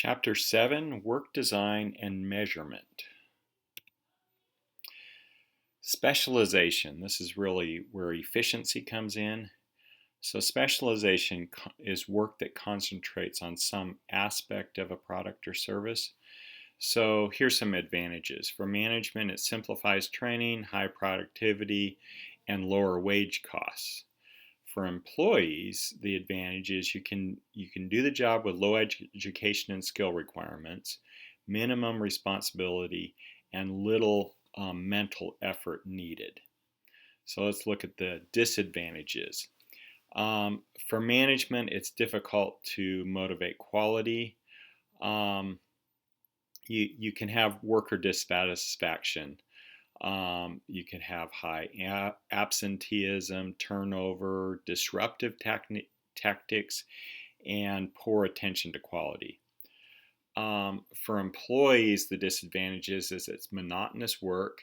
Chapter 7, Work Design and Measurement. Specialization. This is really where efficiency comes in. So specialization is work that concentrates on some aspect of a product or service. So here's some advantages. For management, it simplifies training, high productivity, and lower wage costs. For employees, the advantage is you can do the job with low education and skill requirements, minimum responsibility, and little mental effort needed. So let's look at the disadvantages. For management, it's difficult to motivate quality. You can have worker dissatisfaction. You can have high absenteeism, turnover, disruptive tactics, and poor attention to quality. For employees, the disadvantages is it's monotonous work,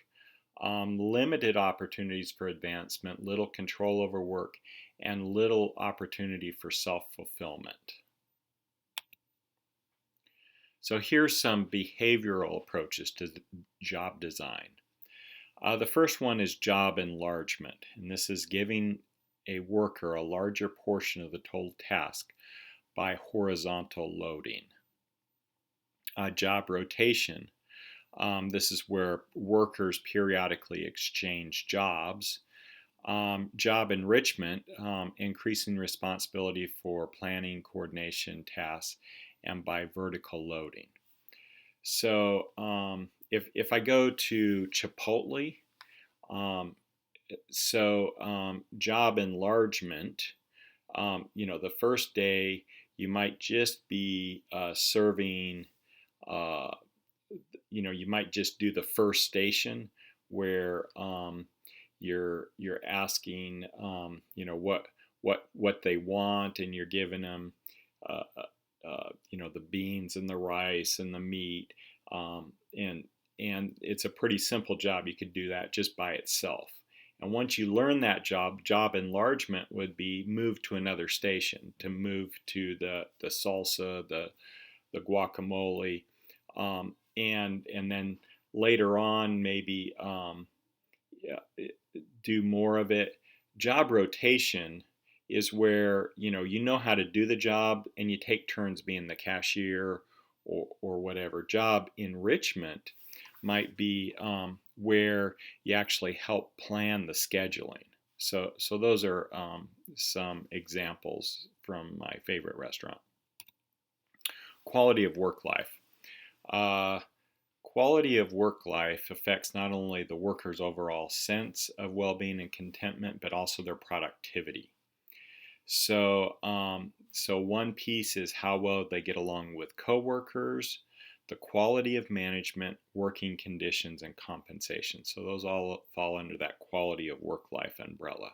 limited opportunities for advancement, little control over work, and little opportunity for self-fulfillment. So here's some behavioral approaches to job design. The first one is job enlargement, and this is giving a worker a larger portion of the total task by horizontal loading. Job rotation. This is where workers periodically exchange jobs. Job enrichment, increasing responsibility for planning, coordination, tasks, and by vertical loading. So if I go to Chipotle, job enlargement, the first day you might just be serving, you might just do the first station where you're asking, what they want, and you're giving them, the beans and the rice and the meat, and it's a pretty simple job. You could do that just by itself. And once you learn that job enlargement would be move to another station, to move to the salsa, the guacamole, and then later on maybe do more of it. Job rotation is where you know how to do the job and you take turns being the cashier or whatever. Job enrichment might be where you actually help plan the scheduling. So those are some examples from my favorite restaurant. Quality of work life. Quality of work life affects not only the worker's overall sense of well-being and contentment, but also their productivity. So one piece is how well they get along with coworkers, the quality of management, working conditions, and compensation. So those all fall under that quality of work life umbrella.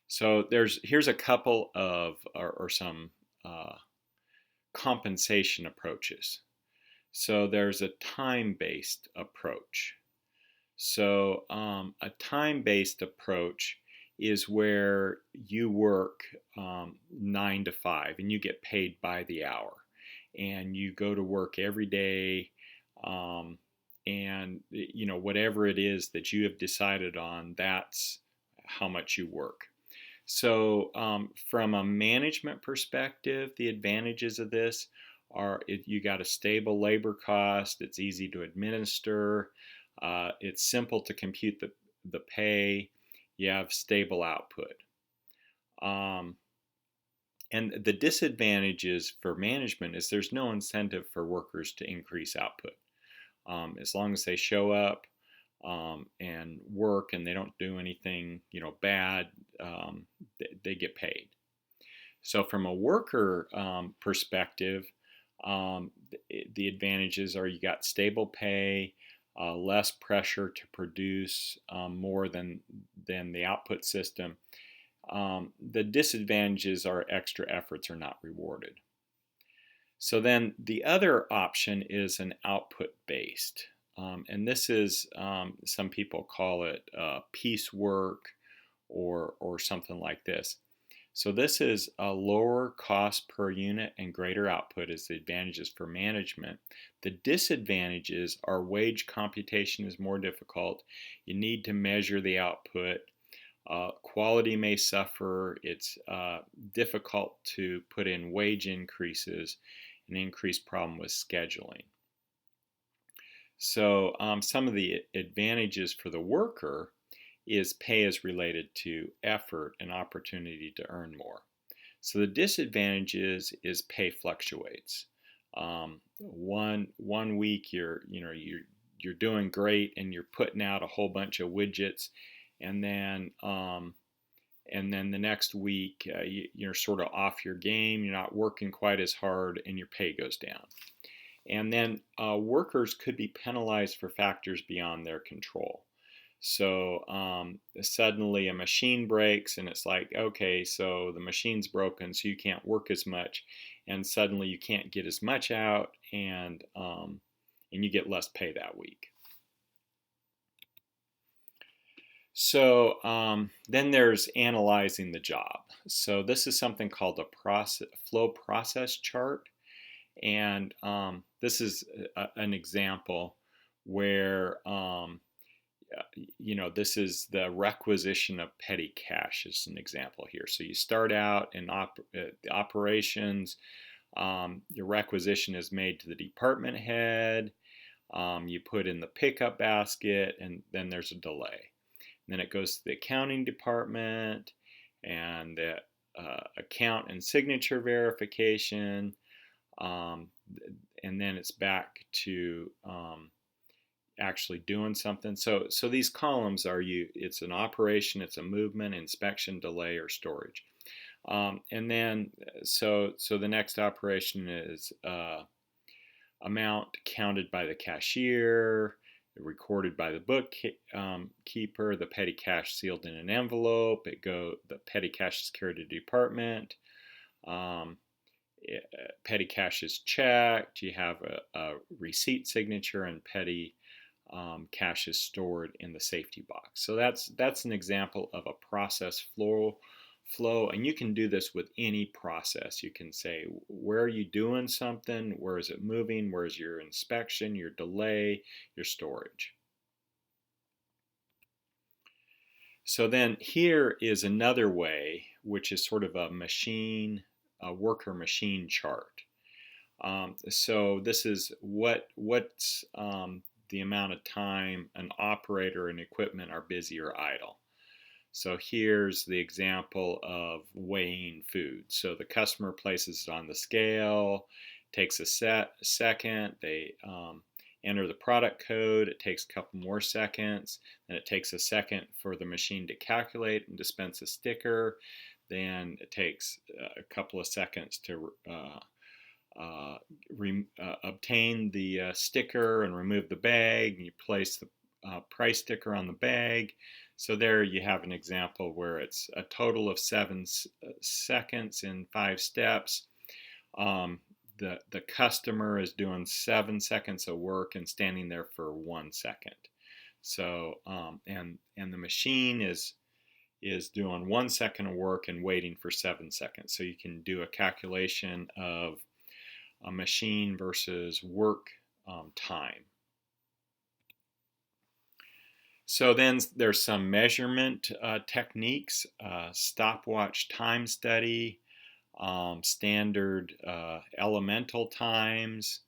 So here's a couple of or some compensation approaches. So there's a time-based approach. So a time-based approach is where you work 9 to 5 and you get paid by the hour, and you go to work every day, and whatever it is that you have decided on, that's how much you work. So from a management perspective, the advantages of this are you got a stable labor cost, it's easy to administer, it's simple to compute the pay, you have stable output. And the disadvantages for management is there's no incentive for workers to increase output. As long as they show up and work and they don't do anything bad, they get paid. So from a worker perspective, the advantages are you got stable pay, less pressure to produce more than the output system. The disadvantages are extra efforts are not rewarded. So then the other option is an output-based. And this is, some people call it piecework or something like this. So this is a lower cost per unit and greater output is the advantages for management. The disadvantages are wage computation is more difficult. You need to measure the output. Quality may suffer. It's difficult to put in wage increases, an increased problem with scheduling. So some of the advantages for the worker is pay is related to effort and opportunity to earn more. So the disadvantage is pay fluctuates. One week you're doing great and you're putting out a whole bunch of widgets, and then the next week you're sort of off your game. You're not working quite as hard, and your pay goes down. And then workers could be penalized for factors beyond their control. So suddenly a machine breaks, and it's like, okay, so the machine's broken, so you can't work as much, and suddenly you can't get as much out, and you get less pay that week. So then there's analyzing the job. So this is something called a flow process chart, and this is an example where this is the requisition of petty cash is an example here. So you start out in the operations. Your requisition is made to the department head. You put in the pickup basket, and then there's a delay. And then it goes to the accounting department and the account and signature verification. And then it's back to actually doing something. So these columns it's an operation, it's a movement, inspection, delay, or storage. And then so the next operation is amount counted by the cashier, recorded by the bookkeeper, the petty cash sealed in an envelope. The petty cash is carried to the department. Petty cash is checked. You have a receipt signature, and petty cash is stored in the safety box. So that's an example of a process flow, and you can do this with any process. You can say, where are you doing something? Where is it moving? Where's your inspection, your delay, your storage? So then here is another way, which is sort of a worker machine chart. So this is what's the amount of time an operator and equipment are busy or idle. So here's the example of weighing food. So the customer places it on the scale, takes a second, they enter the product code, it takes a couple more seconds, then it takes a second for the machine to calculate and dispense a sticker, then it takes a couple of seconds to obtain the sticker and remove the bag, and you place the price sticker on the bag. So there you have an example where it's a total of 7 seconds in 5 steps. The customer is doing 7 seconds of work and standing there for 1 second. So and the machine is doing 1 second of work and waiting for 7 seconds. So you can do a calculation of a machine versus work time. So then there's some measurement techniques, stopwatch time study, standard elemental times,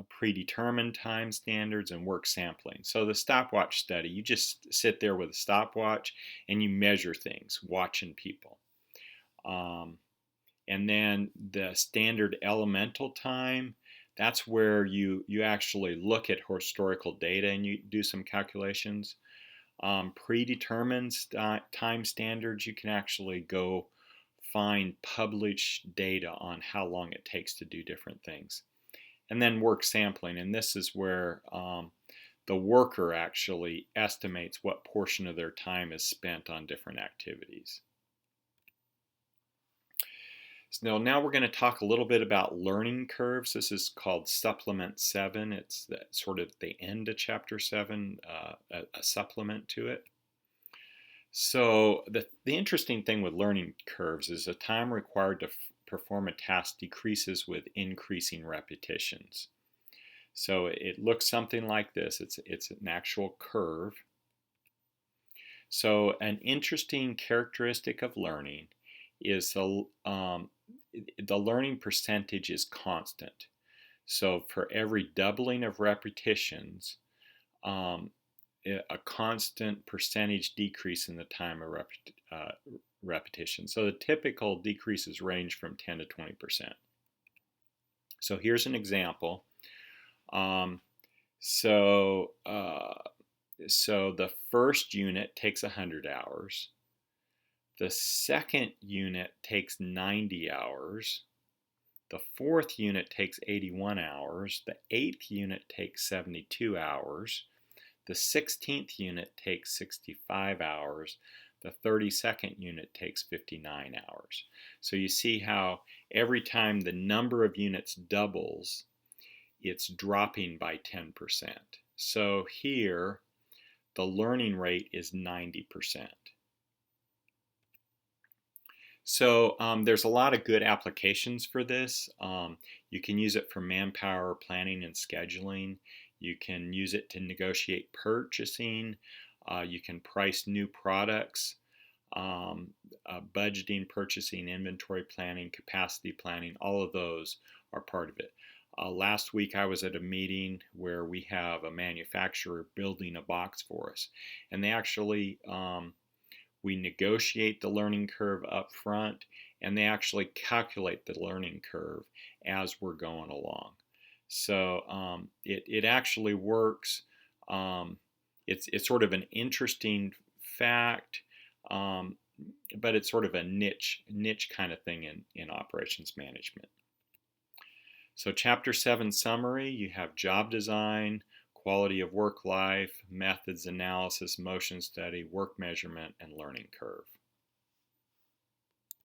predetermined time standards, and work sampling. So the stopwatch study, you just sit there with a stopwatch and you measure things, watching people. And then the standard elemental time, that's where you actually look at historical data and you do some calculations. Predetermined time standards, you can actually go find published data on how long it takes to do different things. And then work sampling, and this is where the worker actually estimates what portion of their time is spent on different activities. So now we're going to talk a little bit about learning curves. This is called Supplement 7. It's sort of the end of Chapter 7, a supplement to it. So the interesting thing with learning curves is the time required to perform a task decreases with increasing repetitions. So it looks something like this. It's an actual curve. So an interesting characteristic of learning is the learning percentage is constant. So for every doubling of repetitions, um, a constant percentage decrease in the time of repetition. So the typical decreases range from 10 to 20%. So here's an example. Um, so, uh, so the first unit takes 100 hours. The second unit takes 90 hours. The fourth unit takes 81 hours. The eighth unit takes 72 hours. The 16th unit takes 65 hours. The 32nd unit takes 59 hours. So you see how every time the number of units doubles, it's dropping by 10%. So here, the learning rate is 90%. So there's a lot of good applications for this. You can use it for manpower planning and scheduling. You can use it to negotiate purchasing. You can price new products, budgeting, purchasing, inventory planning, capacity planning. All of those are part of it. Last week I was at a meeting where we have a manufacturer building a box for us, and they actually we negotiate the learning curve up front, and they actually calculate the learning curve as we're going along. So it actually works. It's sort of an interesting fact, um, but it's sort of a niche kind of thing in operations management. So chapter 7 summary, you have job design, quality of work life, methods analysis, motion study, work measurement, and learning curve.